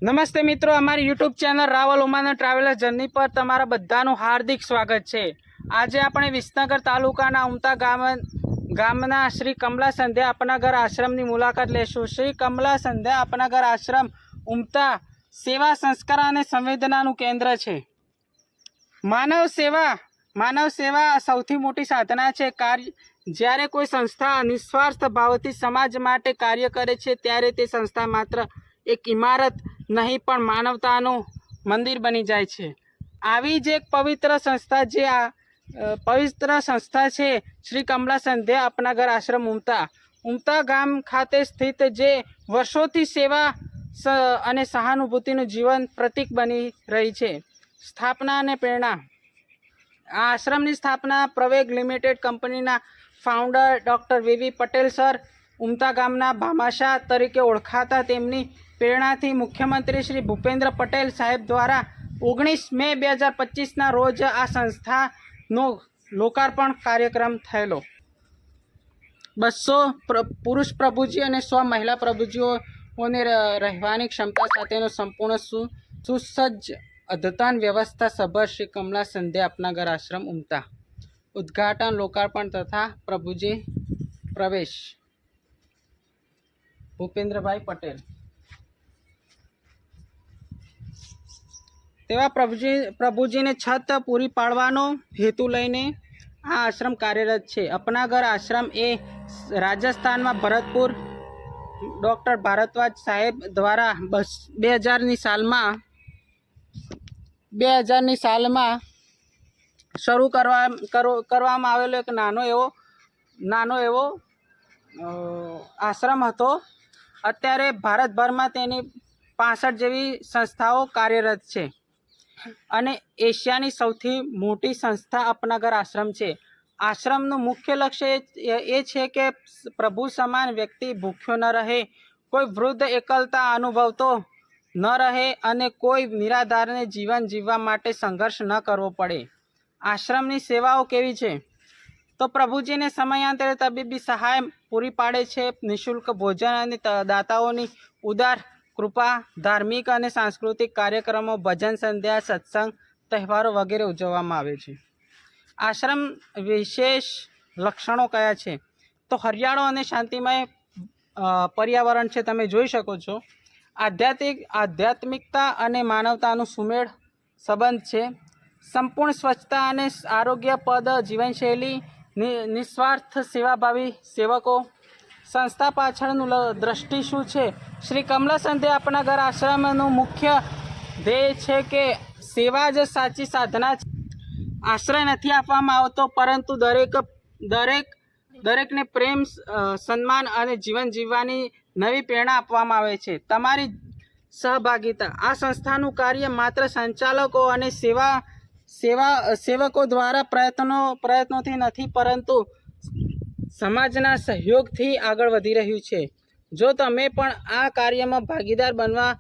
નમસ્તે મિત્રો, અમારી YouTube channel Raval Uman traveller journey પર તમારા બધાનું હાર્દિક સ્વાગત છે। આજે આપણે વિસનગર તાલુકાના ઉમતા ગામના શ્રી કમલા સંધ્યા આપનાગર આશ્રમની મુલાકાત લેશું। શ્રી કમલા સંધ્યા આપનાગર આશ્રમ ઉમતા સેવા, સંસ્કાર અને સંવેદનાનું કેન્દ્ર છે। માનવ સેવા સૌથી મોટી સાધના છે। જ્યારે કોઈ સંસ્થા નિસ્વાર્થ ભાવથી સમાજ માટે કાર્ય કરે છે ત્યારે તે સંસ્થા માત્ર એક ઇમારત નહીં પણ માનવતાનું મંદિર બની જાય છે। આવી જ એક પવિત્ર સંસ્થા છે શ્રી કમલા સંધ્યા આપનાગર આશ્રમ ઉમતા ગામ ખાતે સ્થિત, જે વર્ષોથી સેવા અને સહાનુભૂતિનું જીવન પ્રતીક બની રહી છે। સ્થાપના અને પ્રેરણા। આ આશ્રમની સ્થાપના પ્રવેગ લિમિટેડ કંપનીના founder doctor V Patel sir, Umta ગામના ભામાશાહ તરીકે ઓળખાતા તેમની પ્રેરણાથી મુખ્યમંત્રી શ્રી ભૂપેન્દ્ર પટેલ સાહેબ દ્વારા 19 મે 2025ના રોજ આ સંસ્થાનો લોકાર્પણ કાર્યક્રમ થયેલો। 200 પુરુષ પ્રભુજી અને 100 મહિલા પ્રભુજીઓને રહેવાની ક્ષમતા સાથેનો સંપૂર્ણ સુસજ્જ અદ્યતન વ્યવસ્થા સભર શ્રી કમલા સંધ્યા આપનાગર આશ્રમ ઉમતા। ઉદ્ઘાટન, લોકાર્પણ તથા પ્રભુજી પ્રવેશ ભૂપેન્દ્રભાઈ પટેલ। તેવા પ્રભુજીને છત પૂરી પાડવાનો હેતુ લઈને આ આશ્રમ કાર્યરત છે। આપનાગર આશ્રમ એ રાજસ્થાનમાં ભરતપુર ડૉક્ટર ભારદ્વાજ સાહેબ દ્વારા 2000ની સાલમાં શરૂ કરવામાં આવેલો એક નાનો એવો આશ્રમ હતો। અત્યારે ભારતભરમાં તેની 65 જેવી સંસ્થાઓ કાર્યરત છે અને એશિયાની સૌથી મોટી સંસ્થા આપનાગર આશ્રમ છે। આશ્રમનું મુખ્ય લક્ષ્ય એ છે કે પ્રભુ સમાન વ્યક્તિ ભૂખ્યો ન રહે, કોઈ વૃદ્ધ એકલતા અનુભવતો ન રહે અને કોઈ નિરાધારને જીવન જીવવા માટે સંઘર્ષ ન કરવો પડે। આશ્રમની સેવાઓ કેવી છે? તો પ્રભુજીને સમયાંતરે તબીબી સહાય પૂરી પાડે છે, નિઃશુલ્ક ભોજન અને દાતાઓની ઉદાર કૃપા, ધાર્મિક અને સાંસ્કૃતિક કાર્યક્રમો, ભજન સંધ્યા, સત્સંગ, તહેવારો વગેરે ઉજવવામાં આવે છે। આશ્રમ વિશેષ લક્ષણો કયા છે? તો હરિયાળો અને શાંતિમય પર્યાવરણ છે, તમે જોઈ શકો છો। આધ્યાત્મિકતા અને માનવતાનું સુમેળ સંબંધ છે। સંપૂર્ણ સ્વચ્છતા અને આરોગ્યપ્રદ જીવનશૈલી, નિસ્વાર્થ સેવાભાવી સેવકો। સંસ્થા પાછળનું દ્રષ્ટિ શું છે? શ્રી કમલા સંધ્યા આપનાગર આશ્રમનું મુખ્ય ધ્યેય છે કે સેવા જ સાચી સાધના છે। આશ્રય નથી આપવામાં આવતો, પરંતુ દરેકને પ્રેમ, સન્માન અને જીવન જીવવાની નવી પ્રેરણા આપવામાં આવે છે। તમારી સહભાગિતા। આ સંસ્થાનું કાર્ય માત્ર સંચાલકો અને સેવકો દ્વારા પ્રયત્નોથી નથી, પરંતુ સમાજના સહયોગથી આગળ વધી રહ્યું છે। જો તમે પણ આ કાર્યમાં ભાગીદાર બનવા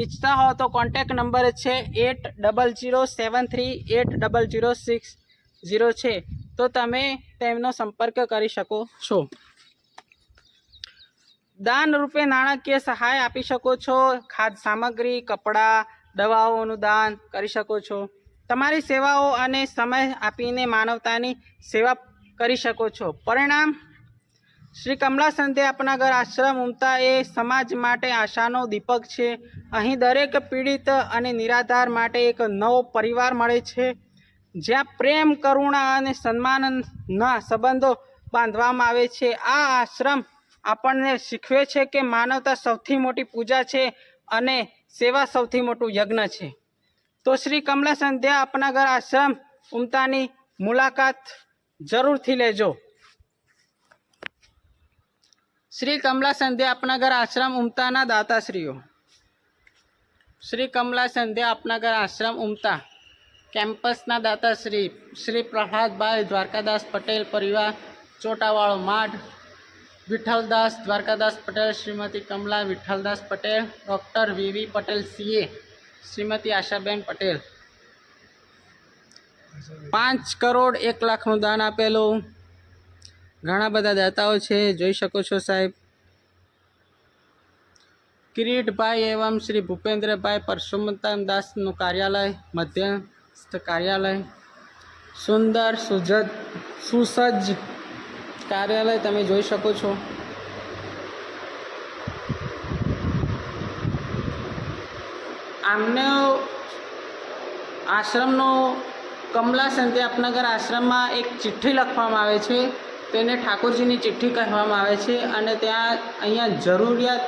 ઈચ્છતા હો તો કોન્ટેક્ટ નંબર છે 80738006 છે, તો તમે તેમનો સંપર્ક કરી શકો છો। દાન રૂપે નાણાકીય સહાય આપી શકો છો। ખાદ્ય સામગ્રી, કપડાં, દવાઓનું દાન કરી શકો છો। તમારી સેવાઓ અને સમય આપીને માનવતાની સેવા કરી શકો છો। પરિણામ, શ્રી કમલા સંધ્યા આપનાગર આશ્રમ ઉમતા એ સમાજ માટે આશાનો દીપક છે। અહીં દરેક પીડિત અને નિરાધાર માટે એક નવો પરિવાર મળે છે, જ્યાં પ્રેમ, કરુણા અને સન્માનના સંબંધો બાંધવામાં આવે છે। આ આશ્રમ આપણને શીખવે છે કે માનવતા સૌથી મોટી પૂજા છે અને સેવા સૌથી મોટું યજ્ઞ છે। તો શ્રી કમલા સંધ્યા આપનાગર આશ્રમ ઉમતાની મુલાકાત જરૂરથી લેજો। શ્રી કમલા સંધ્યા આપનાગર આશ્રમ ઉમતાના દાતાશ્રીઓ। શ્રી કમલા સંધ્યા આપનાગર આશ્રમ ઉમતા કેમ્પસના દાતાશ્રી શ્રી પ્રહલાદભાઈ દ્વારકાદાસ પટેલ પરિવાર, ચોટાવાળો માઢ, Vitthaldas Dwarkadas Patel, Shrimati Kamala Vitthaldas Patel, doctor V Patel CA, Shrimati Ashaben Patel. 5 crore 1 લાખનું દાન આપેલું। ઘણા બધા દાતાઓ છે, જોઈ શકો છો સાહેબ। કિરીટભાઈ એवं શ્રી ભૂપેન્દ્રભાઈ પરસોત્તમ દાસનું કાર્યાલય, મધ્યસ્થ કાર્યાલય, સુંદર સુસજ્જ કાર્યાલય તમે જોઈ શકો છો. આમનો આશ્રમનો કમલા સંધ્યાપનગર આશ્રમમાં એક ચિઠ્ઠી લખવામાં આવે છે, તેને ઠાકોરજીની ચિઠ્ઠી કહેવામાં આવે છે. અને ત્યાં અહીંયા જરૂરિયાત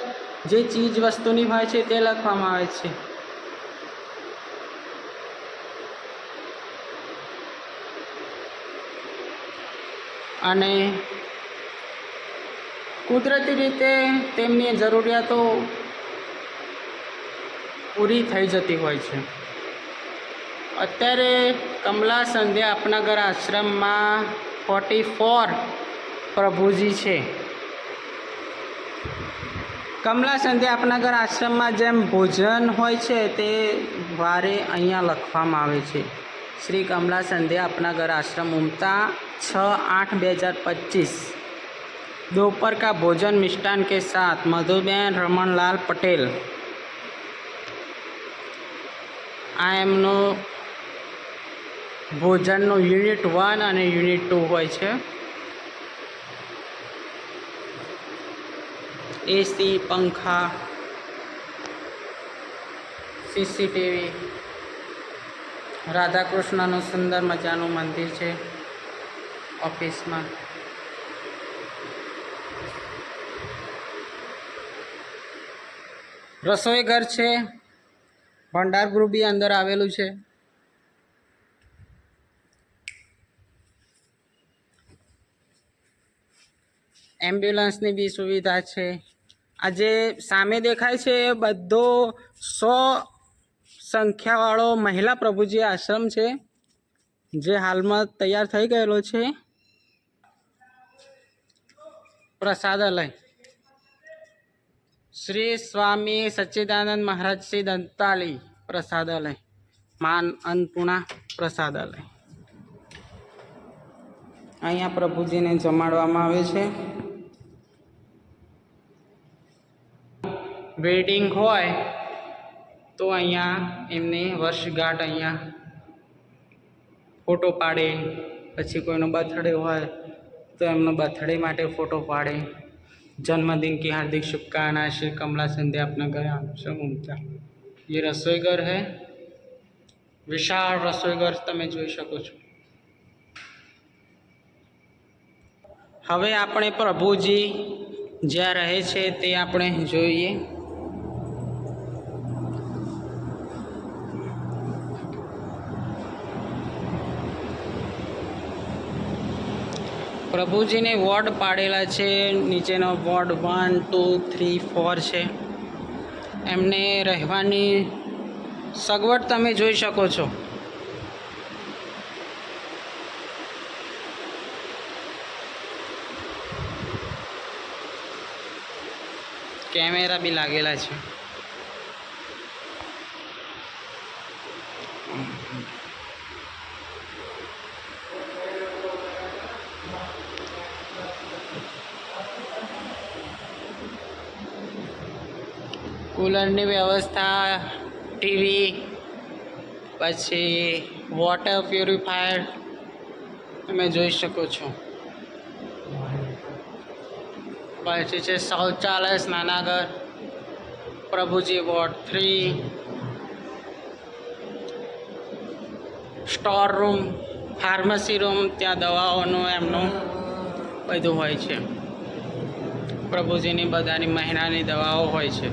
જે ચીજ વસ્તુની હોય છે તે લખવામાં આવે છે. અને કુદરતી રીતે તેમની જરૂરિયાતો પૂરી થઈ જતી હોય છે. અત્યારે કમલા સંધ્યાપનગર આશ્રમમાં 44 પ્રભુજી છે. કમલા સંધ્યાપનગર આશ્રમમાં જેમ ભોજન હોય છે તે વારે અહીંયા લખવામાં આવે છે. શ્રી કમલા संध्यापनगर आश्रम उमता 6/8/2025 दोपहर का भोजन मिष्ठान के साथ मधुबेन रमणलाल पटेल. आ एमनो भोजनનો યુનિટ 1 અને યુનિટ 2 હોય છે. એસી, પંખા, સીસીટીવી, રાધાકૃષ્ણનું સુંદર મજાનું મંદિર છે ઓફિસમાં. રસોઈ ઘર છે, ભંડાર ગૃહ બી અંદર આવેલું છે. એમ્બ્યુલન્સની બી સુવિધા છે. આ જે સામે દેખાય છે એ બધો 100 સંખ્યાવાળો મહિલા પ્રભુજી આશ્રમ છે, જે હાલમાં તૈયાર થઈ ગયેલો છે. પ્રસાદાલય શ્રી સ્વામી સચ્ચિદાનંદ મહારાજ શ્રી દંતાલી પ્રસાદાલય, માન અન્નપૂર્ણા પ્રસાદાલય. અહીંયા પ્રભુજીને જમાડવામાં આવે છે. વેડિંગ હોય તો અહીંયા એમની વર્ષગાંઠ અહીંયા ફોટો પાડે, પછી કોઈનો બર્થડે હોય તો એમનો બર્થડે માટે ફોટો પાડે. जन्मदिन की हार्दिक शुभकामनाएं श्री कमला संध्यापनगर आश्रम उमता. ये रसोई घर है, विशाल रसोई घर તમે જોઈ શકો છો. હવે આપણે પ્રભુજી જ્યાં રહે છે તે આપણે જોઈએ. પ્રભુજીને વોર્ડ પાડેલા છે. નીચેનો વોર્ડ 1, 2, 3, 4 છે. એમને રહેવાની સગવડ તમે જોઈ શકો છો. કેમેરા બી લાગેલા છે. કુલરની વ્યવસ્થા, ટીવી, પછી વોટર પ્યુરિફાયર તમે જોઈ શકો છો. પછી છે શૌચાલય, સ્નાનાગર, પ્રભુજી ward 3, store room, pharmacy room, ત્યાં દવાઓનું એમનું બધું હોય છે. પ્રભુજીની બધાની મહિનાની દવાઓ હોય છે.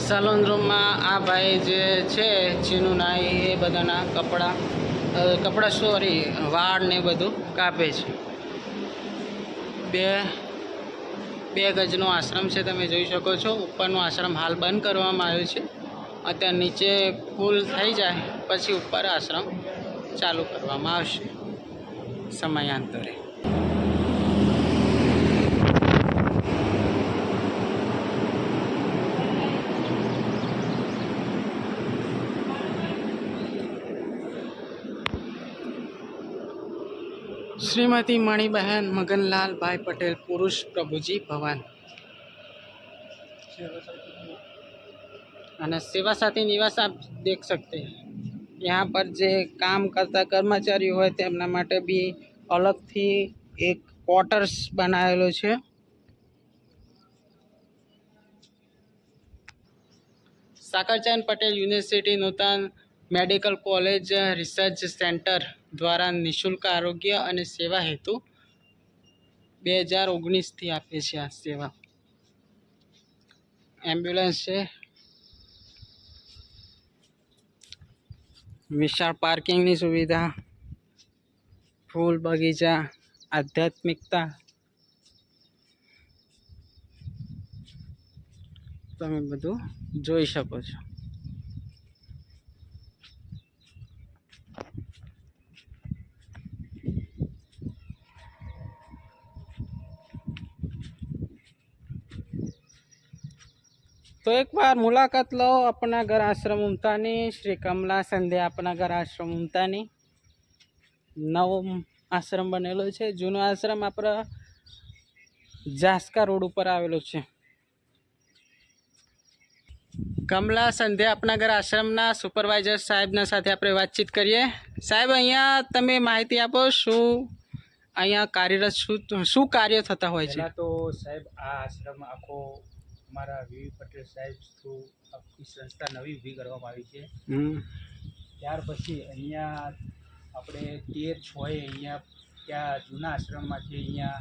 સલૂન રૂમમાં આ ભાઈ જે છે ચીનું નાઈ એ બધાના કપડાં વાળ ને બધું કાપે છે. બે ગજનો આશ્રમ છે, તમે જોઈ શકો છો. ઉપરનો આશ્રમ હાલ બંધ કરવામાં આવ્યો છે. અત્યારે નીચે ફૂલ થઈ જાય પછી ઉપર આશ્રમ ચાલુ કરવામાં આવશે સમયાંતરે. श्रीमती मणिबहन मगनलाल भाई पटेल पुरुष प्रभुजी भवन. અને सेवा साथी निवास आप देख सकते हैं। यहाँ पर જે કામ કરતા કર્મચારીઓ હોય તેમના માટે બી અલગથી એક ક્વાર્ટર્સ બનાવેલો છે। સાકરચંદ પટેલ યુનિવર્સિટી નૂતન મેડિકલ કોલેજ રિસર્ચ સેન્ટર દ્વારા નિઃશુલ્ક આરોગ્ય અને સેવા હેતુ 2019થી આપે છે આ સેવા। એમ્બ્યુલન્સ છે, વિશાળ પાર્કિંગની સુવિધા, ફૂલ બગીચા, આધ્યાત્મિકતા, તમે બધું જોઈ શકો છો। तो एक बार मुलाकात लो अपना घर आश्रम उमतानी, श्री कमला संध्या अपना घर आश्रम उमतानी। नવો આશ્રમ બનેલો છે। જૂનો આશ્રમ આપણા જાસકા રોડ ઉપર આવેલો છે। કમલા સંધ્યા આપના ઘર આશ્રમના સુપરવાઇઝર સાહેબના સાથે આપણે વાતચીત કરીએ। સાહેબ, અહીંયા તમે માહિતી આપો, શું અહીંયા કાર્યરત શું કાર્ય થતા હોય છે? પહેલાં તો સાહેબ આ આશ્રમ આખો અમારા વી પટેલ સાહેબ થ્રુ આખી સંસ્થા નવી ઊભી કરવામાં આવી છે। ત્યાર પછી અહીંયા આપણે 13/6 અહીંયા ત્યાં જૂના આશ્રમમાંથી અહીંયા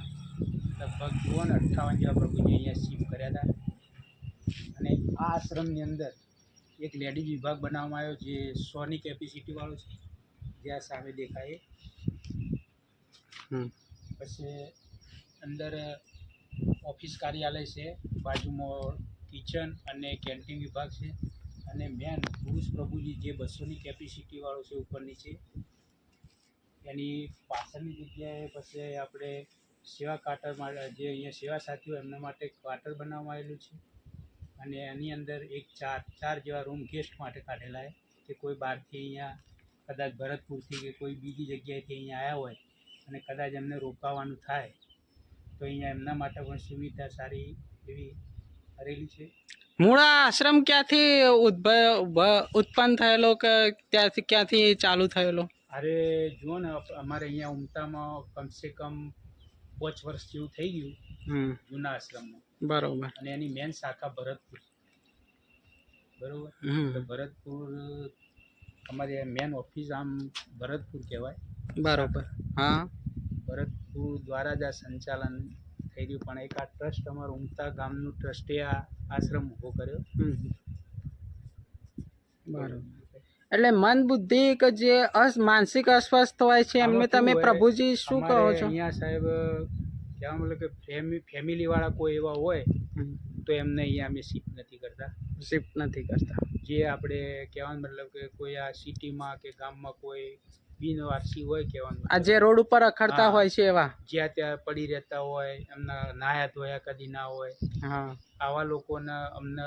લગભગ 58 જેવા પ્રભુજી અહીંયા શિફ્ટ કર્યા હતા। અને આ આશ્રમની અંદર એક લેડીઝ વિભાગ બનાવવામાં આવ્યો જે 100ની કેપેસિટીવાળો છે, જે આ સામે દેખાય। પછી અંદર ઓફિસ કાર્યાલય છે, બાજુમાં કિચન અને કેન્ટીન વિભાગ છે। અને મેન પુરુષ પ્રભુજી જે 200ની કેપેસિટીવાળો છે ઉપરની છે, એની પાછળની જગ્યાએ પછી આપણે સેવા ક્વાર્ટર માટે જે અહીંયા સેવા સાથીઓ એમના માટે ક્વાર્ટર બનાવવામાં આવેલું છે। અને એની અંદર એક ચાર જેવા રૂમ ગેસ્ટ માટે કાઢેલા છે કે કોઈ બહારથી અહીંયા કદાચ ભરતપુરથી કે કોઈ બીજી જગ્યાએથી અહીંયા આવ્યા હોય અને કદાચ એમને રોકાવાનું થાય તો અહીંયા એમના માટે પણ સુવિધા સારી એવી કરેલી છે। મૂળ આ આશ્રમ ક્યાંથી ઉત્પન્ન થયેલો કે ક્યાંથી ચાલુ થયેલો? અરે જુઓ ને, અમારે અહીંયા ઉમતામાં કમસે કમ 5 વર્ષ જેવું થઈ ગયું જૂના આશ્રમમાં। બરોબર। અને એની મેન શાખા ભરતપુર, બરોબર। તો ભરતપુર અમારી મેન ઓફિસ આમ ભરતપુર કહેવાય। બરોબર, હા। ભરતપુર દ્વારા જ આ સંચાલન થઈ રહ્યું, પણ એક આ ટ્રસ્ટ અમારું ઉમતા ગામનું ટ્રસ્ટે આ આશ્રમ ઊભો કર્યો। બરોબર। એટલે મન બુદ્ધિ કે જે માનસિક અસ્વસ્થ હોય છે એમને તમે પ્રભુજી શું કહો છો? અહીંયા સાહેબ કહેવા મતલબ કે ફેમિલીવાળા કોઈ એવા હોય તો એમને અહીંયા અમે શિફ્ટ નથી કરતા। જે આપણે કહેવાનો મતલબ કે કોઈ આ સિટીમાં કે ગામમાં કોઈ બિનવારસી હોય, કહેવાનું આ જે રોડ ઉપર રખડતા હોય છે એવા, જ્યાં ત્યાં પડી રહેતા હોય, એમના નાયા ધોયા કદી ના હોય, આવા લોકોને અમને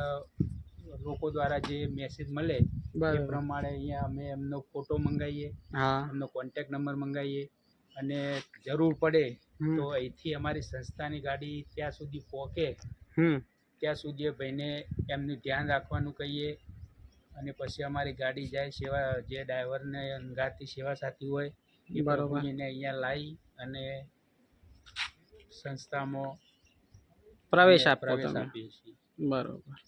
લોકો દ્વારા જે મેસેજ મળે એ પ્રમાણે અહીંયા અમે એમનો ફોટો મંગાવીએ, એમનો કોન્ટેક્ટ નંબર મંગાવીએ, અને જરૂર પડે તો અહીંથી અમારી સંસ્થાની ગાડી ત્યાં સુધી પહોંચે ત્યાં સુધી ભાઈને એમનું ધ્યાન રાખવાનું કહીએ। અને પછી અમારી ગાડી જાય, સેવા જે ડ્રાઈવરને અંગાથી સેવા સાથી હોય એ પ્રભુજીને અહીંયા લાવી અને સંસ્થામાં પ્રવેશ આપીએ છીએ। બરોબર।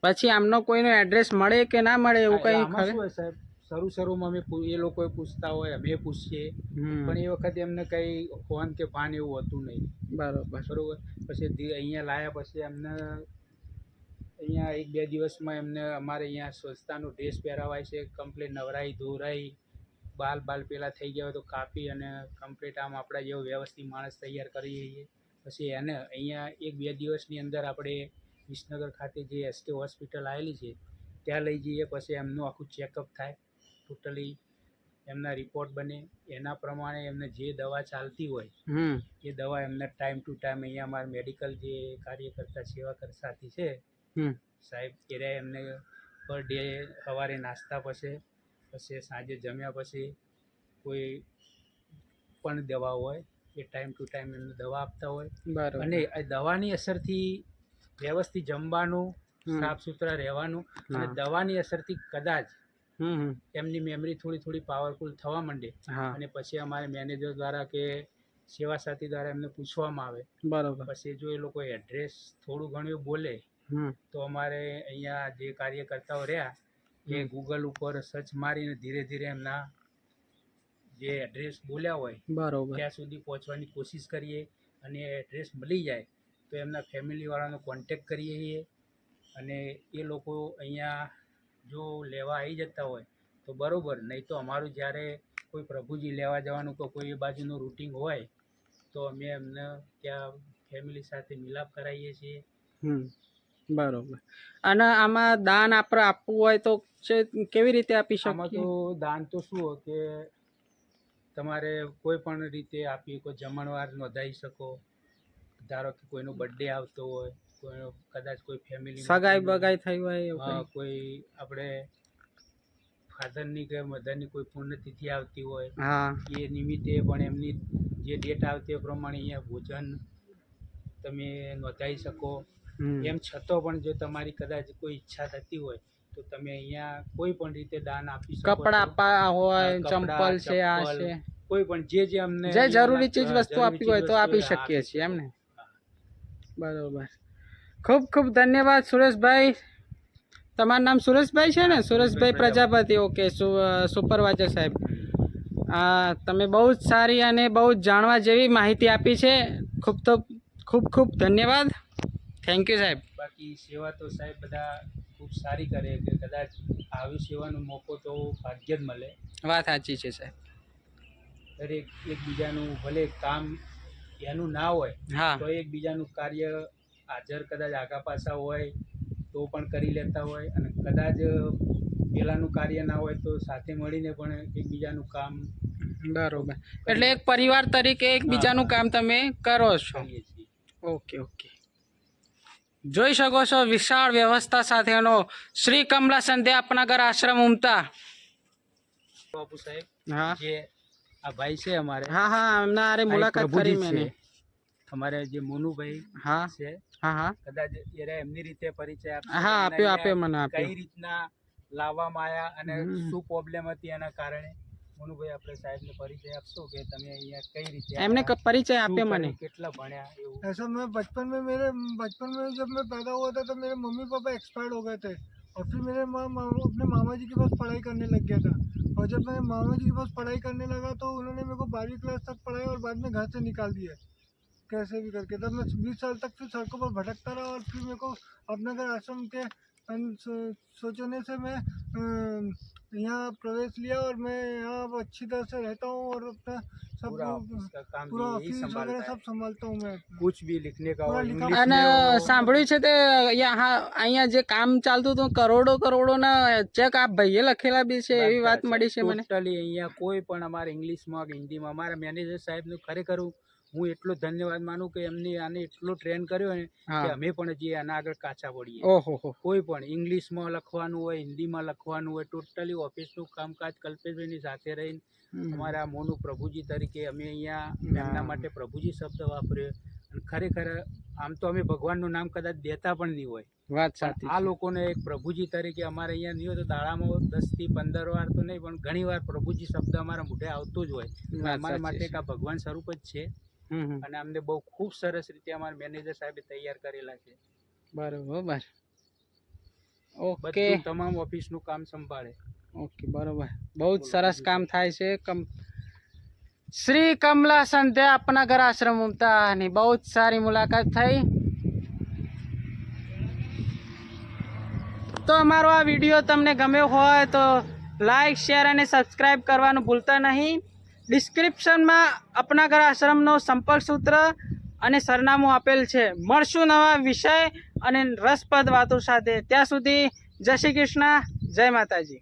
પછી આમનો કોઈનો એડ્રેસ મળે કે ના મળે એવું કંઈ ખરું? સાહેબ શરૂમાં અમે એ લોકોએ પૂછતા હોય, અમે પૂછીએ, પણ એ વખતે એમને કંઈ ફોન કે ભાન એવું હોતું નહીં। બરોબર। પછી અહીંયા લાવ્યા પછી એમને અહીંયા 1-2 દિવસમાં એમને અમારે અહીંયા સંસ્થાનો ડ્રેસ પહેરાવાય છે, કમ્પ્લીટ નવરાઈ ધોરાઈ, બાલ પેલા થઈ ગયા હોય તો કાપી અને કમ્પ્લીટ આમ આપણા જેવો વ્યવસ્થિત માણસ તૈયાર કરીએ છીએ। પછી એને અહીંયા 1-2 દિવસની અંદર આપણે વિસનગર ખાતે જે એસકે હોસ્પિટલ આવેલી છે ત્યાં લઈ જઈએ। પછી એમનું આખું ચેકઅપ થાય, ટોટલી એમના રિપોર્ટ બને, એના પ્રમાણે એમને જે દવા ચાલતી હોય એ દવા એમને ટાઈમ ટુ ટાઈમ અહીંયા અમારા મેડિકલ જે કાર્યકર્તા સેવા સાથી છે સાહેબ, એ એમને પર ડે સવારે નાસ્તા પછી સાંજે જમ્યા પછી કોઈ પણ દવા હોય એ ટાઈમ ટુ ટાઈમ એમને દવા આપતા હોય। અને આ દવાની અસરથી વ્યવસ્થિત જમવાનું, સાફ સુથરા રહેવાનું અને દવાની અસરથી કદાચ એમની મેમરી થોડી પાવરફુલ થવા માંડે અને પછી અમારે મેનેજર દ્વારા કે સેવા સાથી દ્વારા એમને પૂછવામાં આવે, બરાબર, પછી જો એ લોકો એડ્રેસ થોડું ઘણું બોલે તો અમારે અહીંયા જે કાર્યકર્તાઓ રહ્યા એ ગૂગલ ઉપર સર્ચ મારીને ધીરે ધીરે એમના જે એડ્રેસ બોલ્યા હોય બરાબર ત્યાં સુધી પહોંચવાની કોશિશ કરીએ અને એડ્રેસ મળી જાય તો એમના ફેમિલીવાળાનો કોન્ટેક કરીએ છીએ અને એ લોકો અહીંયા જો લેવા આવી જતા હોય તો બરાબર, નહીં તો અમારું જ્યારે કોઈ પ્રભુજી લેવા જવાનું કે કોઈ એ બાજુનું રૂટિંગ હોય તો અમે એમને ત્યાં ફેમિલી સાથે મિલાપ કરાવીએ છીએ. બરોબર. અને આમાં દાન આપણે આપવું હોય તો કેવી રીતે આપી શકીએ? આમાં તો દાન તો શું હોય કે તમારે કોઈ પણ રીતે આપી શકો, જમણવાર નોંધાવી શકો, ધારો કે કોઈનો બર્થડે આવતો હોય, કોઈનો કદાચ કોઈ ફેમિલી સગાઈ બગાઈ થઈ હોય, કોઈ આપણે ફાધરની કે મધરની કોઈ પુણ્યતિથિ આવતી હોય એ નિમિત્તે પણ એમની જે ડેટ આવતી એ પ્રમાણે અહીંયા ભોજન તમે નોંધાવી શકો. એમ છતાં પણ જો તમારી કદાચ કોઈ ઈચ્છા થતી હોય તો તમે અહીંયા કોઈ પણ રીતે દાન આપી શકો. કપડા આપવા હોય, ચંપલ છે, આ છે, કોઈ પણ જે અમને જે જરૂરી ચીજ વસ્તુ આપવી હોય તો આપી શકીએ છીએ એમ ને. બરોબર. ખૂબ ખૂબ ધન્યવાદ સુરેશભાઈ. તમારું નામ સુરેશભાઈ છે ને? સુરેશભાઈ પ્રજાપતિ. ઓકે, સુપરવાઇઝર સાહેબ. તમે બહુ જ સારી અને બહુ જ જાણવા જેવી માહિતી આપી છે. ખૂબ ખૂબ ધન્યવાદ. થેન્ક યુ સાહેબ. બાકી સેવા તો સાહેબ બધા ખૂબ સારી કરે કે કદાચ આવી સેવાનો મોકો તો ભાગ્ય જ મળે. વાત સાચી છે સાહેબ. દરેક એકબીજાનું ભલે કામ એનું ના હોય તો એકબીજાનું કાર્ય હાજર કદાચ આગા પાછા હોય તો પણ કરી લેતા હોય અને કદાચ પેલાનું કાર્ય ના હોય તો સાથે મળીને પણ એકબીજાનું કામ. બરોબર. એટલે એક પરિવાર તરીકે એકબીજાનું કામ તમે કરો છો. Okay okay. જોઈ શકો છો વિશાળ વ્યવસ્થા સાથેનો શ્રી કમલા સંધ્યા આપનગર આશ્રમ ઉમતા. બાપુ સાહેબ, જે આ ભાઈ છે અમારે, એમના આરે મુલાકાત કરી મેં. અમારે જે મોનુભાઈ છે, કદાચ એમની રીતે પરિચય આપ્યો મને. કઈ રીતના લાવવામાં આવ્યા અને શું પ્રોબ્લેમ હતી એના કારણે. મોનુભાઈ, આપણે સાહેબને પરિચય આપશો કે તમે અહીંયા કઈ રીતે? એમને પરિચય આપ્યો મને. કેટલા भण्या એવું? ऐसा मैं बचपन में जब मैं पैदा हुआ था तो मेरे मम्मी पापा एक्सपायर्ड हो गए थे और फिर मेरे अपने मामा जी के पास पढ़ाई करने लग गया था और जब मैं मामा जी के पास पढ़ाई करने लगा तो उन्होंने मेरे को 12वीं क्लास तक पढ़ाई और बाद में घर से निकाल दिया कैसे भी करके. तब मैं 20 साल तक फिर सड़कों पर भटकता रहा और फिर मेरे को अपनगर आश्रम के सोचने से मैं यहाँ प्रवेश लिया और मैं यहाँ अच्छी तरह से रहता हूँ और अपना सब पूरा ऑफिस वगैरह सब संभालता हूँ मैं. कुछ भी लिखने का અને સાંભળ્યું છે તે અહીંયા જે કામ ચાલતું હતું કરોડોના ચેક આ ભાઈએ લખેલા બી છે એવી વાત મળી છે મને. ટોટલી અહીંયા કોઈ પણ અમારે ઇંગ્લિશમાં કે હિન્દીમાં અમારા મેનેજર સાહેબનું ખરેખર હું એટલો ધન્યવાદ માનું કે એમને આને એટલો ટ્રેન કર્યો ને કે અમે પણ જે આના આગળ કાચા પડીએ. કોઈ પણ ઇંગ્લિશમાં લખવાનું હોય, હિન્દીમાં લખવાનું હોય, ટોટલી ઓફિસનું કામકાજ કલ્પેશભાઈની સાથે રહીને અમારા મોનું પ્રભુજી તરીકે અમે અહીંયા એમના માટે પ્રભુજી શબ્દ વાપર્યો. અને ખરેખર આમ તો અમે ભગવાનનું નામ કદાચ દેતા પણ નહીં હોય, વાત સાચી. આ લોકોને એક પ્રભુજી તરીકે અમારે અહીંયા નહીં હોય તો દાડામાં 10 થી 15 વાર તો નહીં પણ ઘણી વાર પ્રભુજી શબ્દ અમારા મોઢે આવતો જ હોય. અમારા માટે એક આ ભગવાન સ્વરૂપ જ છે અને અમને બહુ ખૂબ સરસ રીતે અમારા મેનેજર સાહેબે તૈયાર કરેલા છે. બરોબર. ઓકે. તમામ ઓફિસનું કામ સંભાળે. ઓકે, બરોબર. બહુ જ સરસ કામ થાય છે. શ્રી કમલા સંધ્યા આપનગર આશ્રમ ઉમતાની બહુ જ સારી મુલાકાત થઈ. તો અમારો આ વિડીયો તમને ગમ્યો હોય તો લાઈક, શેર અને સબસ્ક્રાઈબ કરવાનું ભૂલતા નહીં. ડિસ્ક્રિપ્શનમાં આપનગર આશ્રમનો સંપર્ક સૂત્ર અને સરનામું આપેલ છે. મળશું નવા વિષય અને રસપ્રદ વાતો સાથે. ત્યાં સુધી જય શ્રી કૃષ્ણ, જય માતાજી.